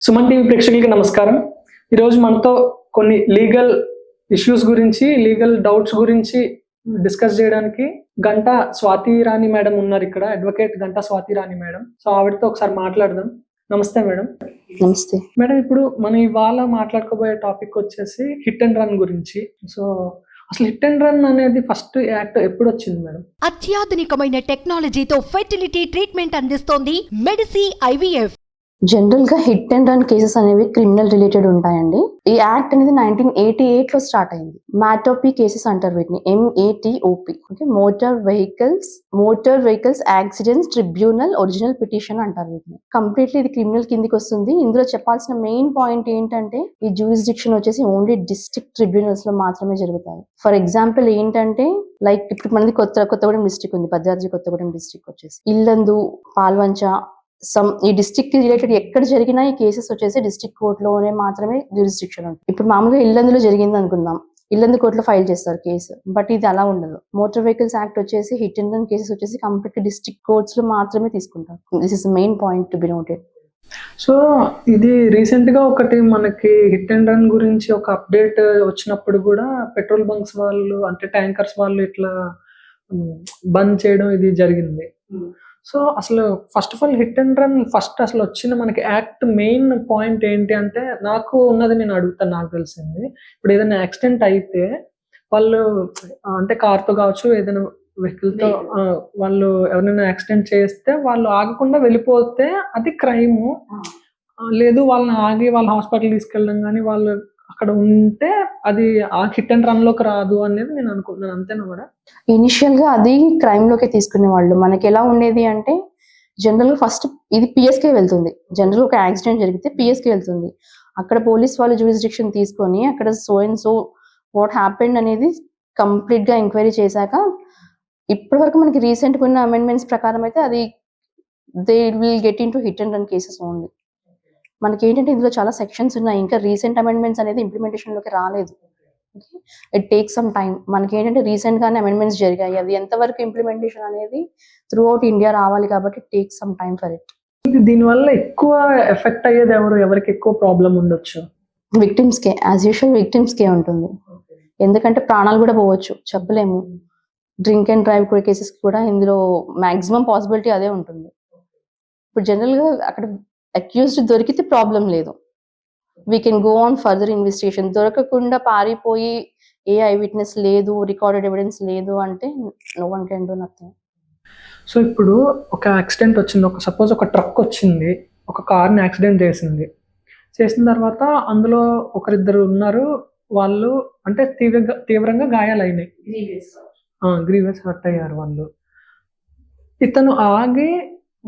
Suman TV ప్రేక్షకులకి నమస్కారం. ఈరోజు మనతో కొన్ని లీగల్ ఇష్యూస్ గురించి, లీగల్ డౌట్స్ గురించి డిస్కస్ చేయడానికి గంటా స్వాతి రాణి మేడం ఉన్నారు ఇక్కడ. అడ్వకేట్ గంటా స్వాతి రాణి మేడం. సో ఆవిడతో ఒకసారి మాట్లాడదాం. నమస్తే మేడం. నమస్తే మేడం, ఇప్పుడు మనం ఇవాళ మాట్లాడుకోబోయే టాపిక్ వచ్చేసి హిట్ అండ్ రన్ గురించి. సో అసలు హిట్ అండ్ రన్ అనేది ఫస్ట్ యాక్ట్ ఎప్పుడు వచ్చింది మేడం? అత్యాధునికమైన టెక్నాలజీతో ఫెర్టిలిటీ ట్రీట్మెంట్ అందిస్తోంది మెడిసి ఐవీఎఫ్. జనరల్ గా హిట్ అండ్ రన్ కేసెస్ అనేవి క్రిమినల్ రిలేటెడ్ ఉంటాయండి. ఈ యాక్ట్ అనేది 1988 లో స్టార్ట్ అయింది. మ్యాటోపీ కేసెస్ అంటారు వీటిని, MATOP. Okay, motor vehicles accidents tribunal original petition అంటారు వీటిని. కంప్లీట్లీ ఇది క్రిమినల్ కిందికి వస్తుంది. ఇందులో చెప్పాల్సిన మెయిన్ పాయింట్ ఏంటంటే ఈ జ్యూరిస్డిక్షన్ వచ్చేసి ఓన్లీ డిస్ట్రిక్ట్ ట్రిబ్యునల్స్ లో మాత్రమే జరుగుతాయి. ఫర్ ఎగ్జాంపుల్ ఏంటంటే లైక్ ఇప్పుడు మనది కొత్తగూడెం డిస్ట్రిక్ట్ ఉంది, భద్రాద్రి కొత్తగూడెం డిస్ట్రిక్ట్ వచ్చేసి ఇల్లందు, పాల్వంచ, ఈ డిస్ట్రిక్ట్ కి రిలేటెడ్ ఎక్కడ జరిగినా ఈ కేసెస్ వచ్చేసి డిస్ట్రిక్ట్ కోర్ట్ లోనే మాత్రమే జ్యూరిస్డిక్షన్ ఉంటుంది. ఇప్పుడు మామూలుగా ఇల్లందులో జరిగింది అనుకుందాం, ఇల్లందు కోర్టులో ఫైల్ చేస్తారు కేసు, బట్ ఇది అలా ఉండదు. మోటార్ వెహికల్స్ యాక్ట్ వచ్చేసి హిట్ అండ్ రన్ కేసెస్ వచ్చేసి కంప్లీట్ డిస్ట్రిక్ట్ కోర్ట్స్ లో మాత్రమే తీసుకుంటారు. This is main point to be noted. So ఇది రీసెంట్ గా ఒకటి మనకి హిట్ అండ్ రన్ గురించి ఒక అప్డేట్ వచ్చినప్పుడు కూడా పెట్రోల్ బంక్స్ వాళ్ళు, అంటే ట్యాంకర్స్ వాళ్ళు ఇట్లా బంద్ చేయడం ఇది జరిగింది. సో అసలు first of all hit and run first అసలు వచ్చిన మనకి యాక్ట్ మెయిన్ పాయింట్ ఏంటి అంటే, నాకు ఉన్నది నేను అడుగుతాను, నాకు తెలిసింది. ఇప్పుడు ఏదైనా యాక్సిడెంట్ అయితే వాళ్ళు అంటే కార్తో కావచ్చు, ఏదైనా వెహికల్తో వాళ్ళు ఎవరైనా యాక్సిడెంట్ చేస్తే వాళ్ళు ఆగకుండా వెళ్ళిపోతే అది క్రైమ్. లేదు వాళ్ళని ఆగి వాళ్ళ హాస్పిటల్ తీసుకెళ్ళడం కానీ వాళ్ళు అక్కడ ఉంటే అది ఆ హిట్ అండ్ రన్ లోకి రాదు అనేది నేను అనుకుంటున్నాను. అంతేనా కూడా? ఇనిషియల్ గా అది క్రైమ్ లోకి తీసుకునే వాళ్ళు. మనకి ఎలా ఉండేది అంటే జనరల్ గా ఫస్ట్ ఇది పిఎస్కే వెళ్తుంది. జనరల్ ఒక యాక్సిడెంట్ జరిగితే పిఎస్కే వెళ్తుంది. అక్కడ పోలీస్ వాళ్ళు జ్యూరిస్డిక్షన్ తీసుకొని అక్కడ so and so what happened అనేది కంప్లీట్ గా ఎంక్వైరీ చేశాక ఇప్పటి వరకు మనకి రీసెంట్ గా ఉన్న అమెండ్మెంట్స్ ప్రకారం అయితే అది they will get in to hit and run cases only. మనకి ఏంటంటే ఇందులో చాలా సెక్షన్స్ ఉన్నాయి, ఇంకా రీసెంట్ అమెండ్మెంట్స్ అనేది ఇంప్లిమెంటేషన్ లోకి రాలేదు. It take some time. మనకి ఏంటంటే రీసెంట్ గానే అమెండ్మెంట్స్ జరిగాయి, అది ఎంతవరకు ఇంప్లిమెంటేషన్ అనేది త్రూ అవుట్ ఇండియా రావాలి కాబట్టి it take some time for it. దీనివల్ల ఎక్కువ ఎఫెక్ట్ అయ్యేది ఎవరికి ఎక్కువ ప్రాబ్లం ఉండొచ్చు? విక్టిమ్స్ కే, యాజ్ యూజువల్ విక్టిమ్స్ కే ఉంటుంది. ఎందుకంటే ప్రాణాలు కూడా పోవచ్చు, చెప్పలేము. డ్రింక్ అండ్ డ్రైవ్ కూడా కేసెస్ కూడా ఇందులో మాక్సిమం పాసిబిలిటీ అదే ఉంటుంది. ఇప్పుడు జనరల్ గా అక్కడ అక్యూజ్డ్ దొరికితే ప్రాబ్లం లేదు, we can go on further investigation. దొరకకుండా పారిపోయి ఏ ఐ విట్నెస్ లేదు, రికార్డెడ్ ఎవిడెన్స్ లేదు అంటే no one can do nothing. So ఇప్పుడు ఒక యాక్సిడెంట్ వచ్చింది, సపోజ్ ఒక ట్రక్ వచ్చింది, ఒక కార్ని యాక్సిడెంట్ చేసిన తర్వాత అందులో ఒకరిద్దరు ఉన్నారు, వాళ్ళు అంటే తీవ్రంగా గాయాలైనాయి, గ్రీవియస్ హర్ట్ అయ్యారు వాళ్ళు. ఇతను ఆగి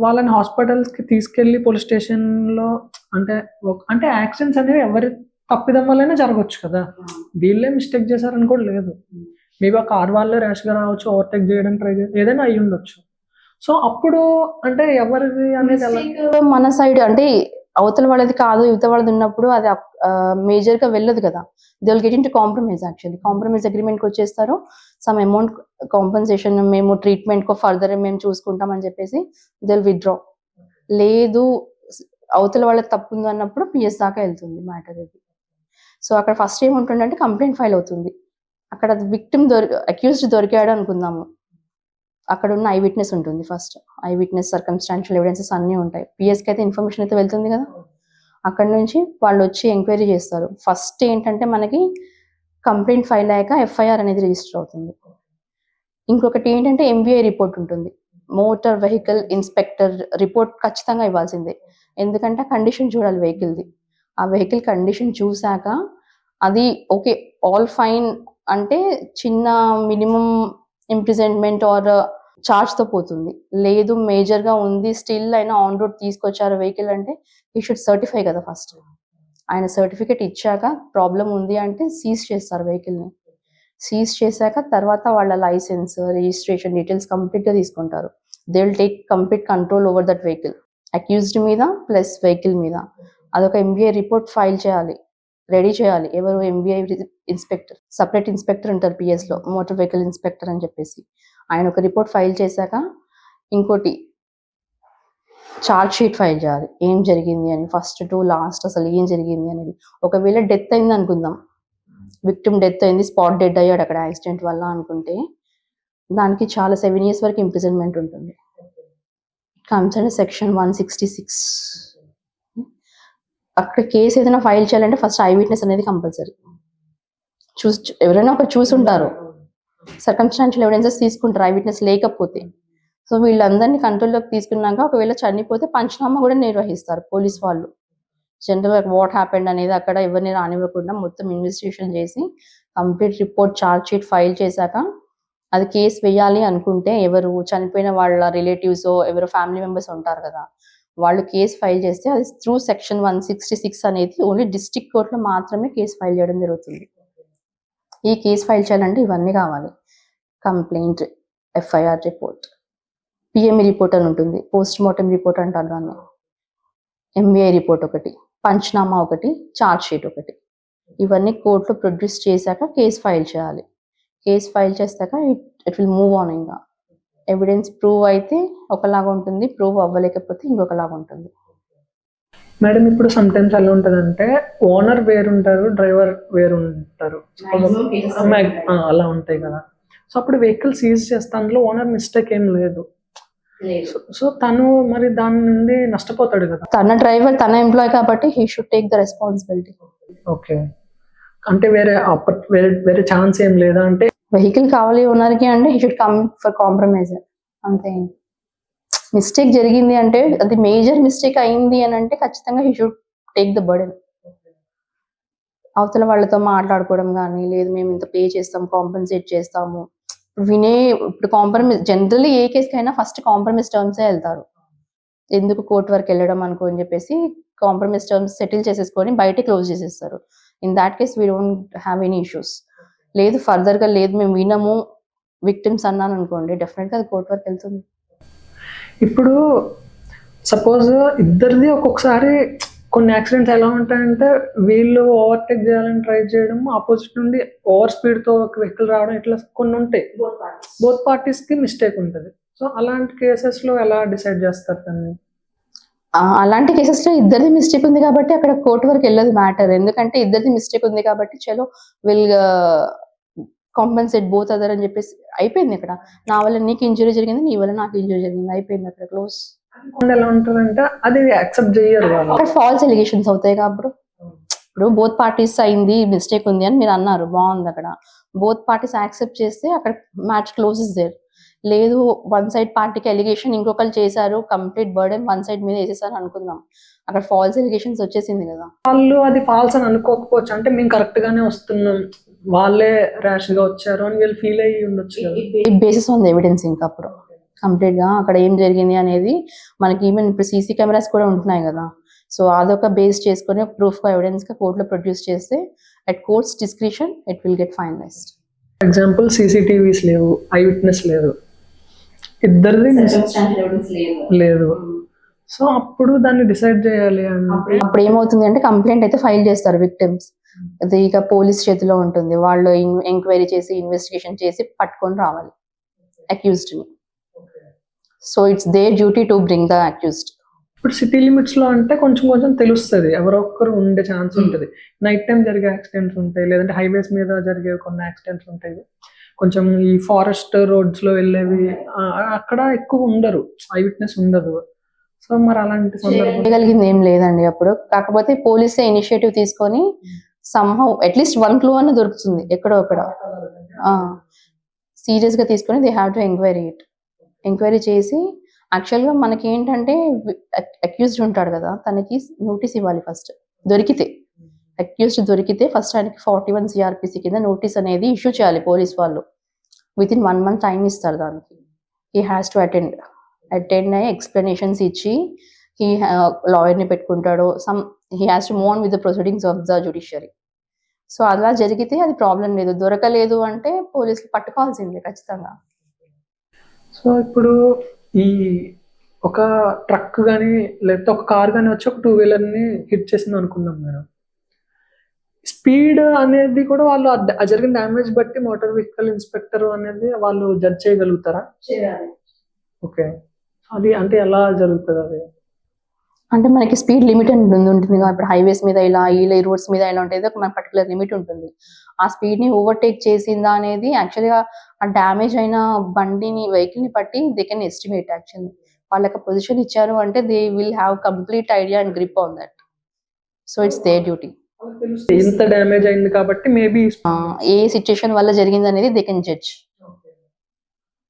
వాళ్ళని హాస్పిటల్స్ కి తీసుకెళ్లి పోలీస్ స్టేషన్ లో అంటే యాక్సిడెంట్స్ అనేవి ఎవరి తప్పిదం వల్లనే జరగవచ్చు కదా, వీళ్ళే మిస్టేక్ చేశారని కూడా లేదు. మేబీ ఆ కార్ వాళ్ళే ర్యాష్ గా రావచ్చు, ఓవర్టేక్ చేయడం ట్రై చేసి ఏదైనా అయ్యి ఉండొచ్చు. సో అప్పుడు అంటే ఎవరిది అనేది మన సైడ్ అంటే అవతల వాళ్ళది కాదు యువత వాళ్ళది ఉన్నప్పుడు అది మేజర్ గా వెళ్ళదు కదా. They will get in to compromise. Actually compromise agreement కి వచ్చేస్తారు, సమ్ అమౌంట్ కాంపెన్సేషన్ మేము ట్రీట్మెంట్ కో ఫర్దర్ మేము చూసుకుంటాం అని చెప్పేసి దే విల్ విత్డ్రా. లేదు అవతల వాళ్ళకి తప్పు ఉంది అన్నప్పుడు పిఎస్ దాకా వెళ్తుంది మ్యాటర్ ఇది. సో అక్కడ ఫస్ట్ ఏముంటుందంటే కంప్లైంట్ ఫైల్ అవుతుంది. అక్కడ విక్టిమ్ అక్యూజ్డ్ దొరికాడు అనుకుందాము, అక్కడ ఉన్న ఐ విట్నెస్ ఉంటుంది. First I witness, circumstantial evidences అన్నీ ఉంటాయి. పిఎస్కి అయితే ఇన్ఫర్మేషన్ అయితే వెళ్తుంది కదా, అక్కడ నుంచి వాళ్ళు వచ్చి ఎంక్వైరీ చేస్తారు. ఫస్ట్ ఏంటంటే మనకి కంప్లైంట్ ఫైల్ అయ్యాక ఎఫ్ఐఆర్ అనేది రిజిస్టర్ అవుతుంది. ఇంకొకటి ఏంటంటే ఎంబీఐ రిపోర్ట్ ఉంటుంది, మోటార్ వెహికల్ ఇన్స్పెక్టర్ రిపోర్ట్ ఖచ్చితంగా ఇవ్వాల్సిందే. ఎందుకంటే కండిషన్ చూడాలి వెహికల్ది. ఆ వెహికల్ కండిషన్ చూసాక అది ఓకే ఆల్ ఫైన్ అంటే చిన్న మినిమం ఇంప్రిజన్మెంట్ ఆర్ చార్జ్ తో పోతుంది. లేదు మేజర్ గా ఉంది, స్టిల్ అయినా ఆన్ రోడ్ తీసుకొచ్చారు వెహికల్ అంటే ఈ షుడ్ సర్టిఫై కదా. ఫస్ట్ ఆయన సర్టిఫికేట్ ఇచ్చాక ప్రాబ్లం ఉంది అంటే సీజ్ చేస్తారు వెహికల్ ని. సీజ్ చేశాక తర్వాత వాళ్ళ లైసెన్స్, రిజిస్ట్రేషన్ డీటెయిల్స్ కంప్లీట్ గా తీసుకుంటారు. They will take complete control over that vehicle, accused మీద ప్లస్ వెహికల్ మీద. అదొక ఎంబీఐ రిపోర్ట్ ఫైల్ చేయాలి, రెడీ చేయాలి. ఎవరు? ఎంబీఐ ఇన్స్పెక్టర్, సపరేట్ ఇన్స్పెక్టర్ ఉంటారు పిఎస్ లో, మోటార్ వెహికల్ ఇన్స్పెక్టర్ అని చెప్పేసి. ఆయన ఒక రిపోర్ట్ ఫైల్ చేశాక ఇంకోటి చార్జ్ షీట్ ఫైల్ చేయాలి, ఏం జరిగింది అని, ఫస్ట్ టు లాస్ట్ అసలు ఏం జరిగింది అనేది. ఒకవేళ డెత్ అయింది అనుకుందాం, విక్టిమ్ డెత్ అయింది, స్పాట్ డెడ్ అయ్యాడు అక్కడ యాక్సిడెంట్ వల్ల అనుకుంటే, దానికి చాలా 7 years వరకు ఇంప్రిజన్మెంట్ ఉంటుంది. Comes and section 166. అక్కడ కేసు ఏదైనా ఫైల్ చేయాలంటే ఫస్ట్ ఐ విట్నెస్ అనేది కంపల్సరీ. ఎవరైనా ఒకరు చూసుంటారు, సర్కమ్స్టాన్షియల్ ఎవిడెన్సెస్ తీసుకుంటారు ఐ విట్నెస్ లేకపోతే. సో వీళ్ళందరినీ కంట్రోల్లోకి తీసుకున్నాక ఒకవేళ చనిపోతే పంచనామా కూడా నిర్వహిస్తారు పోలీస్ వాళ్ళు. జనరల్ వాట్ హ్యాపెండ్ అనేది అక్కడ ఎవరిని రానివ్వకుండా మొత్తం ఇన్వెస్టిగేషన్ చేసి complete report charge sheet file చేశాక అది కేసు వేయాలి అనుకుంటే, ఎవరు చనిపోయిన వాళ్ళ రిలేటివ్స్ ఎవరు ఫ్యామిలీ మెంబర్స్ ఉంటారు కదా, వాళ్ళు కేసు ఫైల్ చేస్తే అది త్రూ సెక్షన్ 166 అనేది ఓన్లీ డిస్ట్రిక్ట్ కోర్టులో మాత్రమే కేసు ఫైల్ చేయడం జరుగుతుంది. ఈ కేసు ఫైల్ చేయాలంటే ఇవన్నీ కావాలి: complaint, FIR report, PME report అని ఉంటుంది, పోస్ట్ మార్టం రిపోర్ట్ అంటారు దాన్ని, ఎంబీఐ రిపోర్ట్ ఒకటి, పంచనామా ఒకటి, చార్జ్ షీట్ ఒకటి. ఇవన్నీ కోర్టులో ప్రొడ్యూస్ చేశాక కేసు ఫైల్ చేయాలి. కేసు ఫైల్ చేశాక ఇట్ విల్ మూవ్ ఆన్. ఇంకా ఎవిడెన్స్ ప్రూవ్ అయితే ఒకలాగా ఉంటుంది, ప్రూవ్ అవ్వలేకపోతే ఇంకొకలాగా ఉంటుంది. మేడం ఇప్పుడు సమ్ టైమ్స్ ఎలా ఉంటదంటే ఓనర్ వేరుంటారు, డ్రైవర్ వేరుంటారు, అలా ఉంటాయి కదా. సో అప్పుడు వెహికల్ సీజ్ చేస్తే అందులో ఓనర్ మిస్టేక్ ఏం లేదు. సో తను మరి దాని నుండి నష్టపోతాడు కదా. తన డ్రైవర్, తన ఎంప్లాయ్ కాబట్టి he should take the responsibility. Okay, అంటే వేరే ఛాన్స్ ఏం లేదా? అంటే వెహికల్ కావాలి ఓనర్కి అంటే he should come for compromise అంతే. మిస్టేక్ జరిగింది అంటే, అది మేజర్ మిస్టేక్ అయింది అని అంటే ఖచ్చితంగా he should take the burden. అవతల వాళ్ళతో మాట్లాడుకోవడం కానీ, లేదు మేము ఇంత పే చేస్తాం, కాంపన్సేట్ చేస్తాము, ఇప్పుడు కాంప్రమైజ్ జనరల్లీ ఏ కేసుకైనా ఫస్ట్ కాంప్రమైజ్ టర్మ్సే వెళ్తారు. ఎందుకు కోర్టు వరకు వెళ్ళడం అనుకో అని చెప్పేసి కాంప్రమైజ్ టర్మ్స్ సెటిల్ చేసేసుకొని బయట క్లోజ్ చేసేస్తారు. In that case we don't have any issues. లేదు ఫర్దర్గా లేదు మేము వినము విక్టిమ్స్ అన్నాను అనుకోండి, డెఫినెట్గా అది కోర్టు వరకు వెళ్తుంది. ఇప్పుడు సపోజ్ ఇద్దరిది ఒక్కొక్కసారి కొన్ని యాక్సిడెంట్స్ ఎలా ఉంటాయంటే, వీళ్ళు ఓవర్టేక్ చేయాలని ట్రై చేయడం, ఆపోజిట్ నుండి ఓవర్ స్పీడ్తో ఒక వెహికల్ రావడం, ఇట్లా కొన్ని ఉంటాయి. బోత్ పార్టీస్కి మిస్టేక్ ఉంటుంది. సో అలాంటి కేసెస్లో ఎలా డిసైడ్ చేస్తారు దాన్ని? అలాంటి కేసెస్లో ఇద్దరిది మిస్టేక్ ఉంది కాబట్టి అక్కడ కోర్టు వరకు వెళ్ళదు మ్యాటర్. ఎందుకంటే ఇద్దరిది మిస్టేక్ ఉంది కాబట్టి చలో విల్ కాంపెన్సేట్ బోత్ అదర్ అని చెప్పేసి అయిపోయింది. ఇక్కడ నా వల్ల నీకు ఇంజురీ జరిగింది, నీ వల్ల నాకు ఇంజురీ జరిగింది, అయిపోయింది అక్కడ క్లోజ్. ఎలా ఉంటుందంటే అది యాక్సెప్ట్ చేయరు, అక్కడ ఫాల్స్ ఎలిగేషన్స్ అవుతాయి కాబట్టి. ఇప్పుడు బోత్ పార్టీస్ అయింది, మిస్టేక్ ఉంది అని మీరు అన్నారు, బాగుంది. అక్కడ బోత్ పార్టీస్ యాక్సెప్ట్ చేస్తే అక్కడ మ్యాచ్ క్లోజెస్ దేర్. లేదు వన్ సైడ్ పార్టీకి ఎలిగేషన్ ఇంకొకరు చేశారు, కంప్లీట్ బర్డెన్ వన్ సైడ్ మీద వేసేసారు అనుకుందాం, అక్కడ ఫాల్స్ ఎలిగేషన్స్ వచ్చేసింది కదా. వాళ్ళు అది ఫాల్స్ అని అనుకోకపోవచ్చు, అంటే మేము కరెక్ట్ గానే వస్తున్నాం, వాళ్ళే ర్యాష్ గా వచ్చారు అని వీళ్ళు ఫీల్ అయ్యి ఉండొచ్చు. బేసిస్ ఆన్ ఎవిడెన్స్ ఇంకా అప్పుడు కంప్లీట్ గా అక్కడ ఏం జరిగింది అనేది మనకి ఈవెన్ ఇప్పుడు సీసీ కెమెరాస్ కూడా ఉంటున్నాయి కదా. సో అదొక బేస్ చేసుకొని ప్రూఫ్ ఎవిడెన్స్ గా కోర్టులో ప్రొడ్యూస్ చేస్తే at court's discretion it will get finalized. Example CCTVs లేవు, ఐ విట్నెస్ లేదు, ఇద్దరిది లేదు. సో అప్పుడు దాన్ని డిసైడ్ చేయాలి అంటే అప్పుడు ఏమవుతుంది అంటే కంప్లైంట్ అయితే ఫైల్ చేస్తారు విక్టిమ్స్. అది ఇక పోలీస్ చేతిలో ఉంటుంది, వాళ్ళు ఎంక్వైరీ చేసి ఇన్వెస్టిగేషన్ చేసి పట్టుకొని రావాలి అక్యూజ్డ్ ని. So it's their duty to bring the accused. ఇప్పుడు సిటీ లిమిట్స్ లో అంటే కొంచెం కొంచెం తెలుస్తుంది, ఎవరో ఒక్కరు ఉండే ఛాన్స్ ఉంటుంది. నైట్ టైం జరిగే యాక్సిడెంట్స్ ఉంటాయి, లేదంటే హైవేస్ మీద జరిగే కొన్ని యాక్సిడెంట్స్ ఉంటాయి. కొంచెం ఈ ఫారెస్ట్ రోడ్స్ లో వెళ్ళేవి అక్కడ ఎక్కువ ఉండరు, ఐ విట్నెస్ ఉండదు. సో మరి అలాంటి చేయగలిగింది ఏం లేదండి అప్పుడు. కాకపోతే పోలీసే ఇనిషియేటివ్ తీసుకొని సమ్హౌ అట్లీస్ట్ వన్ క్లూ అన్న దొరుకుతుంది ఎక్కడో అక్కడ. సీరియస్ గా తీసుకొని దే హ్యావ్ టు ఎంక్వైరీ చేసి యాక్చువల్గా మనకి ఏంటంటే అక్యూజ్డ్ ఉంటాడు కదా, తనకి నోటీస్ ఇవ్వాలి ఫస్ట్. దొరికితే అక్యూజ్డ్ దొరికితే ఫస్ట్ ఆయనకి 41 CRPC కింద నోటీస్ అనేది ఇష్యూ చేయాలి పోలీస్ వాళ్ళు. విత్ ఇన్ 1 month టైం ఇస్తారు దానికి. హీ హ్యాస్ టు అటెండ్ అయ్యి ఎక్స్ప్లెనేషన్స్ ఇచ్చి లాయర్ని పెట్టుకుంటాడు. He has to move on with the proceedings of the judiciary. So అలా జరిగితే అది ప్రాబ్లం లేదు. దొరకలేదు అంటే పోలీసులు పట్టుకోవాల్సిందే ఖచ్చితంగా. సో ఇప్పుడు ఈ ఒక ట్రక్ కానీ లేకపోతే ఒక కార్ కానీ వచ్చి ఒక 2-wheelerని హిట్ చేసింది అనుకుందాం మేడం. స్పీడ్ అనేది కూడా వాళ్ళు జరిగిన డ్యామేజ్ బట్టి మోటార్ వెహికల్ ఇన్స్పెక్టర్ అనేది వాళ్ళు జడ్జ్ చేయగలుగుతారా? చేయాలి. ఓకే, అది అంటే ఎలా జరుగుతుంది అది? అంటే మనకి స్పీడ్ లిమిట్ అని ఉంటుంది కదా, ఇప్పుడు హైవేస్ మీద ఇలా రోడ్స్ మీద ఇలా ఉంటుంది, ఒక మన పర్టికులర్ లిమిట్ ఉంటుంది. ఆ స్పీడ్ ని ఓవర్టేక్ చేసిందా అనేది యాక్చువల్గా ఆ డ్యామేజ్ అయిన బండిని వెహికల్ ని బట్టి దే కెన్ ఎస్టిమేట్. యాక్చువల్లీ వాళ్ళకి పొజిషన్ ఇచ్చారు అంటే they will have complete idea and grip on that. So it's their duty. ఇంత డ్యామేజ్ అయింది కాబట్టి మేబీ ఏ సిచ్యుయేషన్ వల్ల జరిగింది అనేది దే కెన్ జడ్జ్.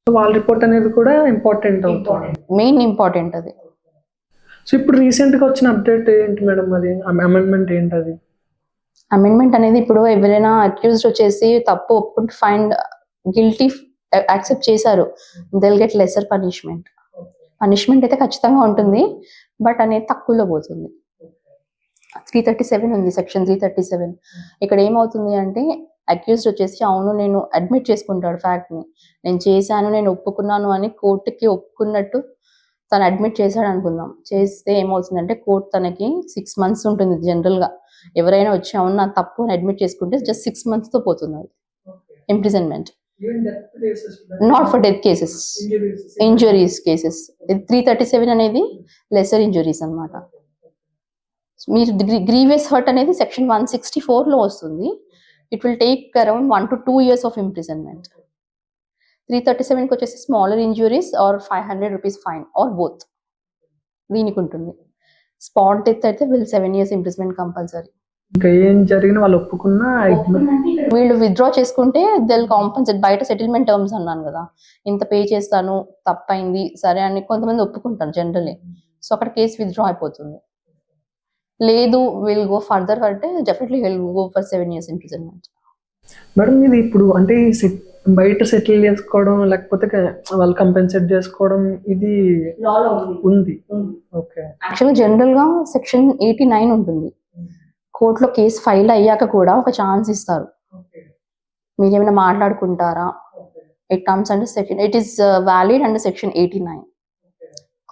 వాళ్ళ రిపోర్ట్ అనేది కూడా ఇంపార్టెంట్ అవుతుంది. మెయిన్ ఇంపార్టెంట్ అది. సో ఇప్పుడు రీసెంట్ గా వచ్చిన అప్డేట్ ఏంటి మేడం, అది అమెండ్మెంట్ ఏంటి అది? అమెండ్మెంట్ అనేది ఇప్పుడు ఎవరైనా అక్యూజ్డ్ వచ్చేసి తప్పు ఒప్పుకుంటే ఫైండ్ గిల్టీ యాక్సెప్ట్ చేశారు, they'll get lesser punishment. Punishment అయితే ఖచ్చితంగా ఉంటుంది, బట్ అనేది తక్కువలో పోతుంది. 337 ఉంది, సెక్షన్ 337. ఇక్కడ ఏమవుతుంది అంటే అక్యూజ్డ్ వచ్చేసి అవును నేను అడ్మిట్ చేసుకుంటాడు ఫ్యాక్ట్ ని, నేను చేశాను నేను ఒప్పుకున్నాను అని కోర్టుకి ఒప్పుకున్నట్టు తను అడ్మిట్ చేశాడు అనుకుందాం. చేస్తే ఏమవుతుందంటే కోర్టు తనకి 6 months ఉంటుంది జనరల్ గా. ఎవరైనా వచ్చి అవును నా తప్పు అని అడ్మిట్ చేసుకుంటే జస్ట్ 6 months తో పోతుంది అది imprisonment. Not for death cases, injuries cases. 337 అనేది లెసర్ ఇంజురీస్ అన్నమాట. మీరు గ్రీవియస్ హర్ట్ అనేది సెక్షన్ 164 లో వస్తుంది. It will take around 1 to 2 years of imprisonment. 337 కి వచ్చేసి smaller injuries or 500 rupees fine or both దీనికి ఉంటుంది. స్పాట్ డెత్ అయితే వీళ్ళు 7 years ఇంప్రిజన్మెంట్ కంపల్సరీ. ఇంకా ఏం జరిగిన వాళ్ళు ఒప్పుకున్నా వీళ్ళు విత్డ్రా చేసుకుంటే దిల్ కాంపన్సేట్. బయట సెటిల్మెంట్ టర్మ్స్ అన్నాను కదా, ఇంత పే చేస్తాను తప్పైంది సరే అని కొంతమంది ఒప్పుకుంటారు జనరల్లీ. సో అక్కడ కేసు విత్డ్రా అయిపోతుంది. లేదు విల్ గో ఫర్దర్ అంటే definitely will go for 7 years imprisonment. Madam ఇది ఇప్పుడు అంటే బయట సెటిల్ చేసుకోవడం లేకపోతే వాళ్ళు కంపెన్సేట్ చేసుకోవడం ఇది ఉంది. ఓకే. యాక్చువల్గా జనరల్ గా సెక్షన్ 89 ఉంటుంది. కోర్టులో కేసు ఫైల్ అయ్యాక కూడా ఒక ఛాన్స్ ఇస్తారు, మీరేమైనా మాట్లాడుకుంటారా. It comes under section, it is valid under section 89.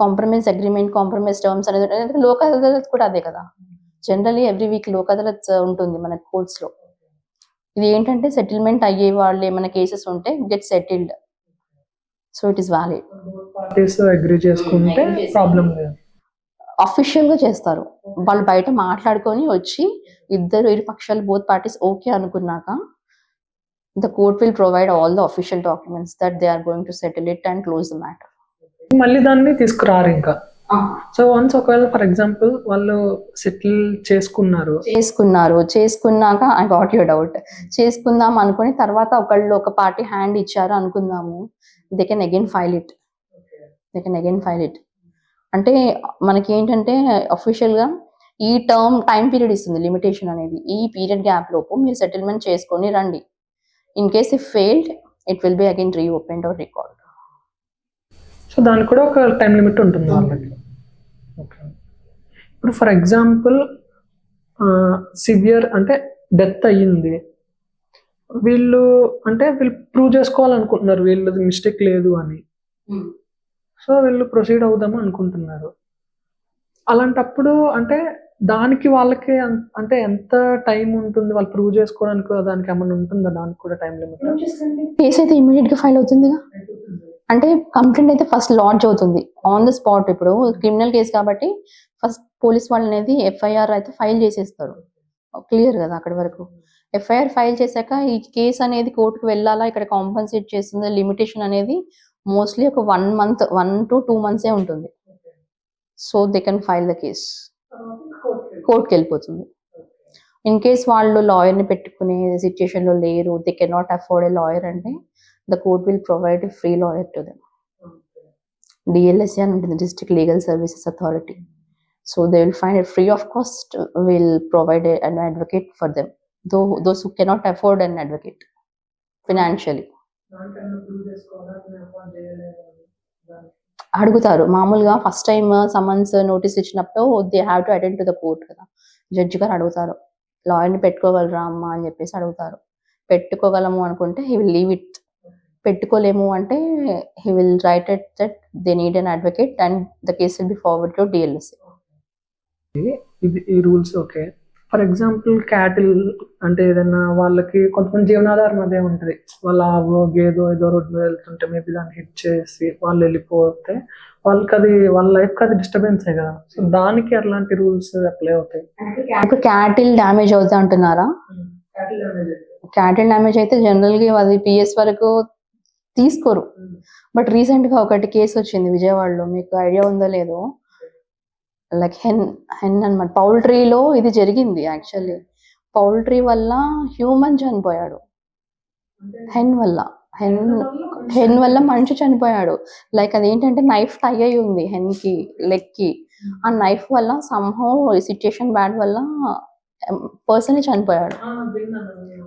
Compromise agreement, compromise terms అనేది లోక్ అదాలత్ కూడా అదే కదా. Generally every week Lok Adalat ఉంటుంది మన కోర్ట్స్ లో. ఇది ఏంటంటే సెటిల్మెంట్ అయ్యే వాళ్ళు ఏమైనా కేసెస్ ఉంటే get settled, so it is valid. Parties agree చేసుకుంటే ప్రాబ్లం లేదు. అఫీషియల్ గా చేస్తారు వాళ్ళు, బయట మాట్లాడుకొని వచ్చి ఇరు పక్షాలు బోత్ పార్టీస్ ఓకే అనుకున్నాక the court will provide all the official documents that they are going to settle it and close the matter. మళ్ళీ దాన్ని తీసుకురారు ఇంకా. సో వన్స్ ఒకవేళ ఫర్ ఎగ్జాంపుల్ వాళ్ళు సెటిల్ చేసుకున్నాక ఐ గాట్ యువర్ డౌట్, చేసుకుందాం అనుకుని తర్వాత ఒక పార్టీ హ్యాండ్ ఇచ్చారు అనుకుందాము, they can again file it. అంటే మనకి ఏంటంటే అఫీషియల్ గా ఈ టైం పీరియడ్ ఇస్తుంది లిమిటేషన్ అనేది. ఈ పీరియడ్ గ్యాప్ లోపు మీరు సెటిల్మెంట్ చేసుకొని రండి. In case if failed it will be again reopened or record. So దానికి కూడా ఒక టైం లిమిట్ ఉంటుంది వాళ్ళకి. ఓకే. ఇప్పుడు ఫర్ ఎగ్జాంపుల్ సివియర్ అంటే డెత్ అయ్యింది, వీళ్ళు ప్రూవ్ చేసుకోవాలనుకుంటున్నారు వీళ్ళది మిస్టేక్ లేదు అని. సో వీళ్ళు ప్రొసీడ్ అవుదాము అనుకుంటున్నారు. అలాంటప్పుడు అంటే దానికి వాళ్ళకి అంటే ఎంత టైం ఉంటుంది వాళ్ళు ప్రూవ్ చేసుకోవడానికి, దానికి ఏమన్నా ఉంటుందా దానికి కూడా టైం లిమిట్? కేసు అయితే ఇమీడియట్ గా ఫైల్ అవుతుందిగా. అంటే కంప్లైంట్ అయితే ఫస్ట్ లాంచ్ అవుతుంది ఆన్ ద స్పాట్. ఇప్పుడు క్రిమినల్ కేసు కాబట్టి ఫస్ట్ పోలీస్ వాళ్ళు అనేది ఎఫ్ఐఆర్ అయితే ఫైల్ చేసేస్తారు, క్లియర్ కదా అక్కడి వరకు. ఎఫ్ఐఆర్ ఫైల్ చేశాక ఈ కేసు అనేది కోర్టుకు వెళ్ళాలా, ఇక్కడ కాంపన్సేట్ చేస్తుంది లిమిటేషన్ అనేది మోస్ట్లీ ఒక 1 to 2 months ఉంటుంది. So they can file the case, కోర్టుకి వెళ్ళిపోతుంది. ఇన్ కేస్ వాళ్ళు లాయర్ని పెట్టుకునే సిచ్యుయేషన్ లో లేరు, they can not afford A lawyer అంటే the court will provide a free lawyer to them. DLSA and the District Legal Services Authority. So they will find it free of cost, will provide an advocate for them. Though those who cannot afford an advocate financially. అడుగుతారు మామూలుగా first time summons notice ఇచ్చినప్పుడు they have to attend to the court కదా. Judge గారు అడుగుతారు లాయర్ని పెట్టుకోగలరా అమ్మా అని చెప్పేసి అడుగుతారు. పెట్టుకోగలము అనుకుంటే హీ విల్ లీవ్ ఇట్, పెట్టుకోలేము అంటే he will write it that they need an advocate and the case will be forwarded to DLSA. ఇది ఈ rules okay. For example cattle అంటే ఏదైనా వాళ్ళకి కొంతమంది జీవనాధారం అదే ఉంటుంది. వాళ్ళ ఆవో గేదో ఏదో రోడ్డు మీద వెళ్తుంటే మేబీ దాన్ని హిట్ చేసి వాళ్ళు వెళ్ళిపోతే వాళ్ళకి అది వాళ్ళ లైఫ్కి అది డిస్టర్బెన్సే కదా. సో దానికి అలాంటి రూల్స్ అప్లై అవుతాయి. ఇప్పుడు క్యాటిల్ డ్యామేజ్ అవుతా అంటున్నారా? క్యాటిల్ డ్యామేజ్ అయితే జనరల్గా అది పిఎస్ వరకు తీసుకోరు. బట్ రీసెంట్ గా ఒకటి కేసు వచ్చింది విజయవాడలో, మీకు ఐడియా ఉందో లేదో, లైక్ హెన్ అనమాట, పౌల్ట్రీలో ఇది జరిగింది. యాక్చువల్లీ పౌల్ట్రీ వల్ల హ్యూమన్ చనిపోయాడు, హెన్ వల్ల మనిషి చనిపోయాడు. లైక్ అదేంటంటే నైఫ్ టై అయి ఉంది హెన్ కి లెగ్ కి, ఆ నైఫ్ వల్ల సమ్హౌ సిచ్యుయేషన్ బ్యాడ్ వల్ల పర్సన్ చనిపోయాడు.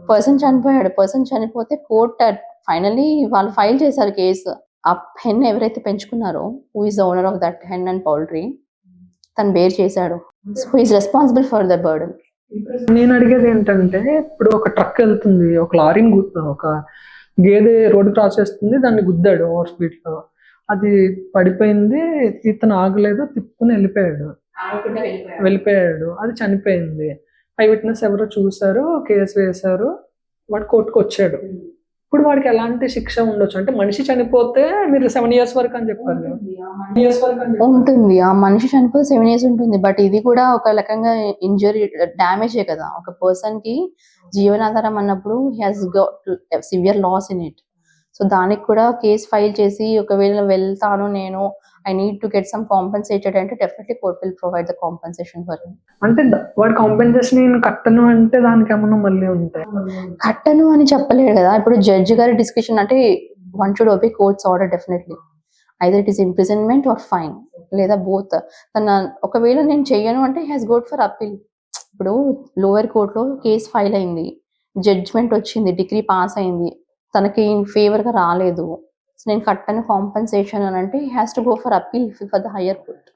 పర్సన్ చనిపోతే కోర్ట్ ఫైనలీ వాళ్ళు ఫైల్ చేశారు కేసు. ఆ హెన్ ఎవరైతే పెంచుకున్నారో, who is the owner of that hen and poultry, తను బేర్ చేశాడు. So is responsible for the burden. నేను అడిగేది ఏంటంటే, ఇప్పుడు ఒక ట్రక్ వెళ్తుంది, ఒక లారీని ఒక గేదె రోడ్డు క్రాస్ చేస్తుంది, దాన్ని గుద్దాడు ఓవర్ స్పీడ్ లో, అది పడిపోయింది, ఇతను ఆగలేదు, తిప్పుకుని వెళ్ళిపోయాడు, అది చనిపోయింది. ఐ విట్నెస్ ఎవరో చూసారు, కేసు వేశారు, వాడు కోర్టుకు వచ్చాడు. ఇప్పుడు వాడికి ఎలాంటి శిక్ష ఉండొచ్చు? అంటే మనిషి చనిపోతే మీరు 7 years వరకు అని చెప్పారు కదా. ఉంటుంది, ఆ మనిషి చనిపోతే 7 years ఉంటుంది. బట్ ఇది కూడా ఒక రకంగా ఇంజరీ డ్యామేజే కదా ఒక పర్సన్ కి. జీవనాధారం అన్నప్పుడు he has got severe loss in it. So దానికి కూడా కేసు ఫైల్ చేసి ఒకవేళ వెళ్తాను నేను, I need to get some compensated అంటే definitely court will provide the compensation for him. అంటే వాడు కాంపెన్సేషన్ నేను కట్టను అంటే దానికి ఏమన్నా మళ్ళీ ఉంటాయి? కట్టను అని చెప్పలేడు కదా. ఇప్పుడు జడ్జి గారి డిస్కషన్ అంటే one should obey courts order definitely. Either it is imprisonment are fine, లేదా బోత్. ఒకవేళ నేను చెయ్యను అంటే హ్యాస్ గోట్ ఫర్ అప్పీల్. ఇప్పుడు లోవర్ కోర్టులో కేసు ఫైల్ అయింది, జడ్జ్మెంట్ వచ్చింది, డిగ్రీ పాస్ అయింది, తనకి ఇన్ ఫేవర్ గా రాలేదు, నేను కట్టను కాంపెన్సేషన్ అని అంటే has to go for appeal for the higher court.